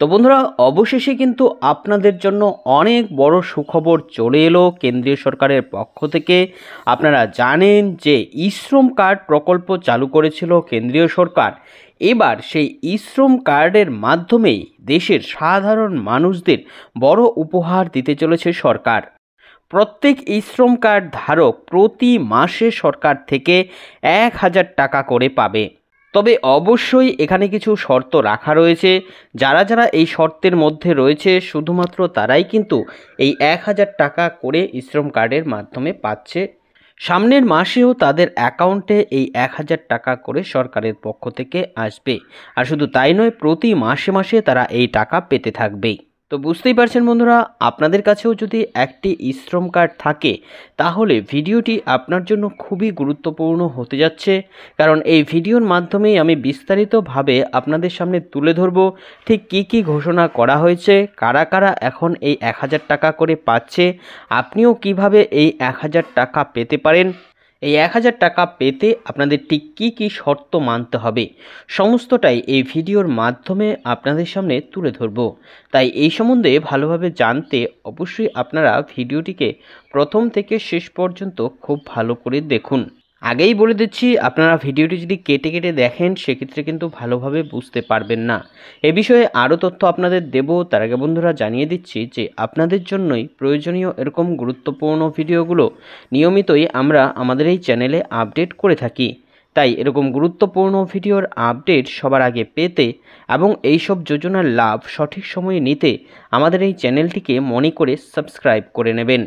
তো বন্ধুরা, অবশেষে কিন্তু আপনাদের জন্য অনেক বড় সুখবর চলে এলো কেন্দ্রীয় সরকারের পক্ষ থেকে। আপনারা জানেন যে ই-শ্রম কার্ড প্রকল্প চালু করেছিল কেন্দ্রীয় সরকার। এবার সেই ই-শ্রম কার্ডের মাধ্যমেই দেশের সাধারণ মানুষদের বড় উপহার দিতে চলেছে সরকার। প্রত্যেক ই-শ্রম কার্ড ধারক প্রতি মাসে সরকার থেকে 1,000 টাকা করে পাবে। তবে অবশ্যই এখানে কিছু শর্ত রাখা রয়েছে। যারা যারা এই শর্তের মধ্যে রয়েছে শুধুমাত্র তারাই কিন্তু এই 1,000 টাকা করে ই-শ্রম কার্ডের মাধ্যমে পাচ্ছে। সামনের মাসেও তাদের অ্যাকাউন্টে এই 1,000 টাকা করে সরকারের পক্ষ থেকে আসবে। আর শুধু তাই নয়, প্রতি মাসে মাসে তারা এই টাকা পেতে থাকবেই। তো বুঝতেই পারছেন বন্ধুরা, আপনাদের কাছেও যদি একটি ই-শ্রম কার্ড থাকে তাহলে ভিডিওটি আপনার জন্য খুবই গুরুত্বপূর্ণ হতে যাচ্ছে। কারণ এই ভিডিওর মাধ্যমেই আমি বিস্তারিতভাবে আপনাদের সামনে তুলে ধরব ঠিক কী ঘোষণা করা হয়েছে, কারা কারা এখন এই 1,000 টাকা করে পাচ্ছে, আপনিও কিভাবে এই 1,000 টাকা পেতে পারেন। এই 1,000 টাকা পেতে আপনাদের ঠিক কী শর্ত মানতে হবে সমস্তটাই এই ভিডিওর মাধ্যমে আপনাদের সামনে তুলে ধরব। তাই এই সম্বন্ধে ভালোভাবে জানতে অবশ্যই আপনারা ভিডিওটিকে প্রথম থেকে শেষ পর্যন্ত খুব ভালো করে দেখুন। আগেই বলে দিচ্ছি, আপনারা ভিডিওটি যদি কেটে কেটে দেখেন সেক্ষেত্রে কিন্তু ভালোভাবে বুঝতে পারবেন না। এ বিষয়ে আরও তথ্য আপনাদের দেব, তার আগে বন্ধুরা জানিয়ে দিচ্ছি যে আপনাদের জন্যই প্রয়োজনীয় এরকম গুরুত্বপূর্ণ ভিডিওগুলো নিয়মিতই আমরা আমাদের এই চ্যানেলে আপডেট করে থাকি। তাই এরকম গুরুত্বপূর্ণ ভিডিওর আপডেট সবার আগে পেতে এবং এইসব যোজনার লাভ সঠিক সময়ে নিতে আমাদের এই চ্যানেলটিকে মনে করে সাবস্ক্রাইব করে নেবেন।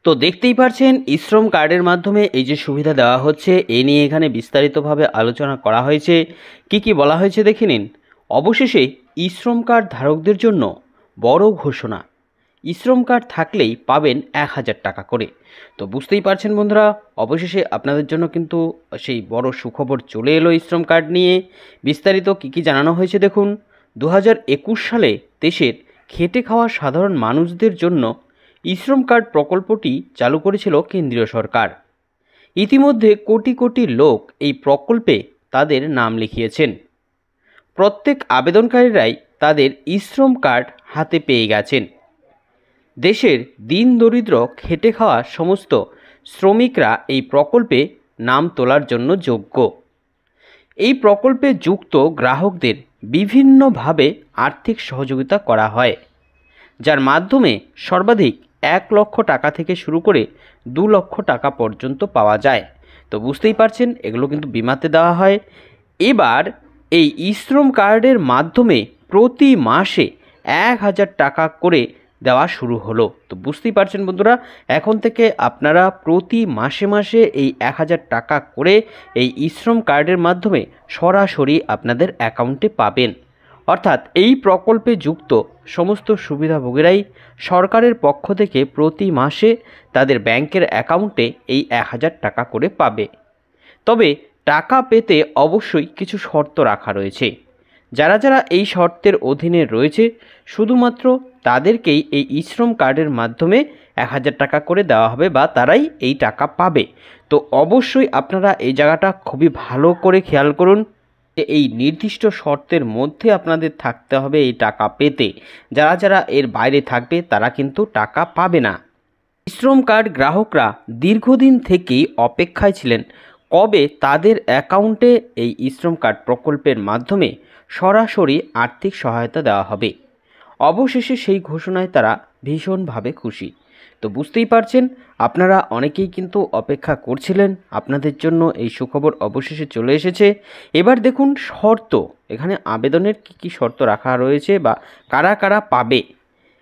তো দেখতেই পারছেন ই-শ্রম কার্ডের মাধ্যমে এই যে সুবিধা দেওয়া হচ্ছে, এ নিয়ে এখানে বিস্তারিতভাবে আলোচনা করা হয়েছে। কি বলা হয়েছে দেখে নিন। অবশেষে ই-শ্রম কার্ড ধারকদের জন্য বড় ঘোষণা, ই-শ্রম কার্ড থাকলেই পাবেন 1,000 টাকা করে। তো বুঝতেই পারছেন বন্ধুরা, অবশেষে আপনাদের জন্য কিন্তু সেই বড় সুখবর চলে এলো ই-শ্রম কার্ড নিয়ে। বিস্তারিত কি জানানো হয়েছে দেখুন। 2021 সালে দেশের খেটে খাওয়া সাধারণ মানুষদের জন্য ই-শ্রম কার্ড প্রকল্পটি চালু করেছিল কেন্দ্রীয় সরকার। ইতিমধ্যে কোটি কোটি লোক এই প্রকল্পে তাদের নাম লিখিয়েছেন। প্রত্যেক আবেদনকারীরাই তাদের ই-শ্রম কার্ড হাতে পেয়ে গেছেন। দেশের দিন দরিদ্র খেটে খাওয়া সমস্ত শ্রমিকরা এই প্রকল্পে নাম তোলার জন্য যোগ্য। এই প্রকল্পে যুক্ত গ্রাহকদের বিভিন্নভাবে আর্থিক সহযোগিতা করা হয়, যার মাধ্যমে সর্বাধিক 1 লক্ষ টাকা থেকে শুরু করে 2 লক্ষ টাকা পর্যন্ত পাওয়া যায়। তো বুঝতেই পারছেন এগুলো কিন্তু বিমাতে দেওয়া হয়। এবার এই ই-শ্রম কার্ডের মাধ্যমে প্রতি মাসে 1,000 টাকা করে দেওয়া শুরু হলো। তো বুঝতেই পারছেন বন্ধুরা, এখন থেকে আপনারা প্রতি মাসে মাসে এই 1,000 টাকা করে এই ই-শ্রম কার্ডের মাধ্যমে সরাসরি আপনাদের অ্যাকাউন্টে পাবেন। অর্থাৎ এই প্রকল্পে যুক্ত সমস্ত সুবিধাভোগীরাই সরকারের পক্ষ থেকে প্রতি মাসে তাদের ব্যাংকের অ্যাকাউন্টে এই 1,000 টাকা করে পাবে। তবে টাকা পেতে অবশ্যই কিছু শর্ত রাখা রয়েছে। যারা যারা এই শর্তের অধীনে রয়েছে শুধুমাত্র তাদেরকেই এই ই-শ্রম কার্ডের মাধ্যমে 1,000 টাকা করে দেওয়া হবে বা তারাই এই টাকা পাবে। তো অবশ্যই আপনারা এই জায়গাটা খুবই ভালো করে খেয়াল করুন যে এই নির্দিষ্ট শর্তের মধ্যে আপনাদের থাকতে হবে এই টাকা পেতে। যারা যারা এর বাইরে থাকবে তারা কিন্তু টাকা পাবে না। ই-শ্রম কার্ড গ্রাহকরা দীর্ঘদিন থেকেই অপেক্ষায় ছিলেন কবে তাদের অ্যাকাউন্টে এই ই-শ্রম কার্ড প্রকল্পের মাধ্যমে সরাসরি আর্থিক সহায়তা দেওয়া হবে। অবশেষে সেই ঘোষণায় তারা ভীষণভাবে খুশি। তো বুঝতেই পারছেন আপনারা অনেকেই কিন্তু অপেক্ষা করছিলেন, আপনাদের জন্য এই সুখবর অবশেষে চলে এসেছে। এবার দেখুন শর্ত, এখানে আবেদনের কি শর্ত রাখা রয়েছে বা কারা কারা পাবে।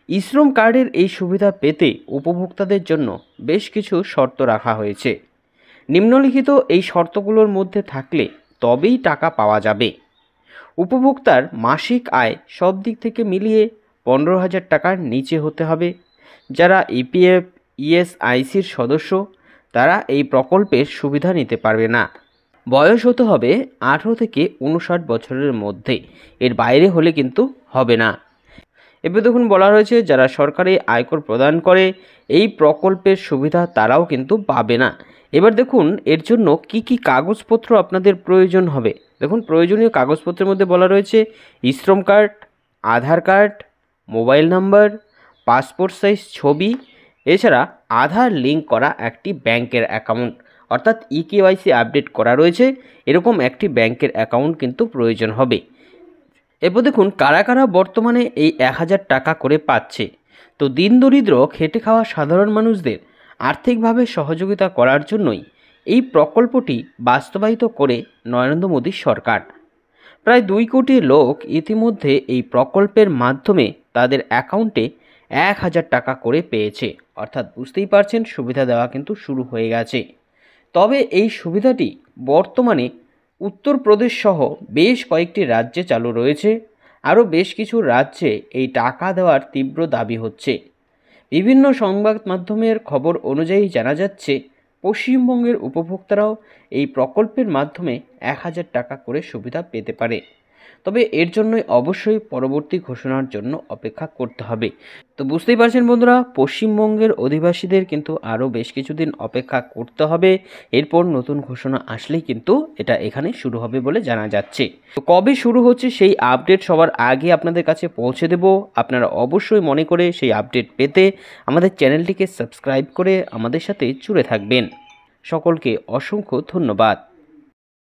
ই-শ্রম কার্ডের এই সুবিধা পেতে উপভোক্তাদের জন্য বেশ কিছু শর্ত রাখা হয়েছে। নিম্নলিখিত এই শর্তগুলোর মধ্যে থাকলে তবেই টাকা পাওয়া যাবে। উপভোক্তার মাসিক আয় সব দিক থেকে মিলিয়ে 15,000 টাকার নিচে হতে হবে। যারা ইপিএফ ইএসআইসির সদস্য তারা এই প্রকল্পের সুবিধা নিতে পারবে না। বয়স হতে হবে 18 থেকে 59 বছরের মধ্যে, এর বাইরে হলে কিন্তু হবে না। এবার দেখুন বলা রয়েছে যারা সরকারি আয়কর প্রদান করে এই প্রকল্পের সুবিধা তারাও কিন্তু পাবে না। এবার দেখুন এর জন্য কি কাগজপত্র আপনাদের প্রয়োজন হবে। দেখুন প্রয়োজনীয় কাগজপত্রের মধ্যে বলা রয়েছে E-Shram card, Aadhaar card, mobile number, passport size ছবি, এছাড়া আধার লিঙ্ক করা একটি ব্যাংকের অ্যাকাউন্ট, অর্থাৎ ইকেওয়াইসি আপডেট করা রয়েছে এরকম একটি ব্যাংকের অ্যাকাউন্ট কিন্তু প্রয়োজন হবে। এরপর দেখুন কারা কারা বর্তমানে এই 1000 টাকা করে পাচ্ছে। তো দিন দরিদ্র খেটে খাওয়া সাধারণ মানুষদের আর্থিকভাবে সহযোগিতা করার জন্যই এই প্রকল্পটি বাস্তবায়িত করে নরেন্দ্র মোদী সরকার। প্রায় 2 কোটি লোক ইতিমধ্যে এই প্রকল্পের মাধ্যমে তাদের অ্যাকাউন্টে 1000 টাকা করে পেয়েছে, অর্থাৎ বুঝতেই পারছেন সুবিধা দেওয়া কিন্তু শুরু হয়ে গেছে। তবে এই সুবিধাটি বর্তমানে উত্তরপ্রদেশ সহ বেশ কয়েকটি রাজ্যে চালু রয়েছে। আরও বেশ কিছু রাজ্যে এই টাকা দেওয়ার তীব্র দাবি হচ্ছে। বিভিন্ন সংবাদ মাধ্যমের খবর অনুযায়ী জানা যাচ্ছে পশ্চিমবঙ্গের উপভোক্তারাও এই প্রকল্পের মাধ্যমে 1000 টাকা করে সুবিধা পেতে পারে। তবে এর জন্যই অবশ্যই পরবর্তী ঘোষণার জন্য অপেক্ষা করতে হবে। তো বুঝতেই পারছেন বন্ধুরা, পশ্চিমবঙ্গের অধিবাসীদের কিন্তু আরও বেশ কিছুদিন অপেক্ষা করতে হবে। এরপর নতুন ঘোষণা আসলেই কিন্তু এটা এখানে শুরু হবে বলে জানা যাচ্ছে। তো কবে শুরু হচ্ছে সেই আপডেট সবার আগে আপনাদের কাছে পৌঁছে দেব। আপনারা অবশ্যই মনে করে সেই আপডেট পেতে আমাদের চ্যানেলটিকে সাবস্ক্রাইব করে আমাদের সাথে জুড়ে থাকবেন। সকলকে অসংখ্য ধন্যবাদ।